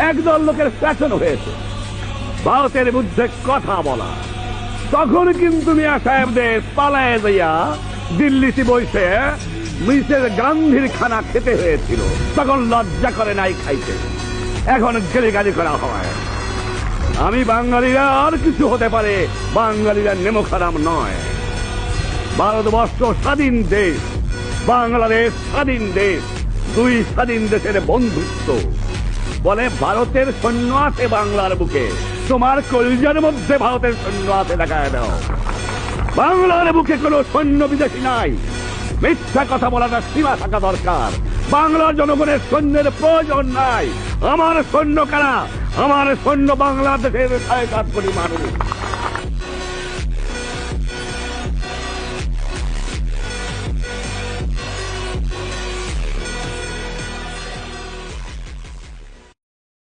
একদল লোকের ফ্যাশন হয়েছে ভারতের বিরুদ্ধে কথা বলা। তখন কিন্তু মিয়া সাহেবদের পালায় যাইয়া দিল্লিতে বসে মিসেস গান্ধীর খানা খেতে হয়েছিল। তখন লজ্জা করে নাই খাইতে, এখন গালি করা হয়। আমি বাঙালিরা আর কিছু হতে পারে, বাঙালিরা নেমো খারাপ নয়। ভারতবর্ষ স্বাধীন দেশ, বাংলাদেশ স্বাধীন দেশ, দুই স্বাধীন দেশের বন্ধুত্ব। বলে ভারতের সৈন্য আছে বাংলার বুকে, তোমার কলিজার মধ্যে ভারতের সৈন্য আছে দেখায় দাও। বাংলার বুকে কোনো সৈন্য বিদেশি নাই। মিথ্যা কথা বলাটা সীমা থাকা দরকার। বাংলার জনগণের সৈন্যের প্রয়োজন নাই। আমার সৈন্য কারা? আমার সৈন্য বাংলাদেশের 7.5 কোটি মানুষ।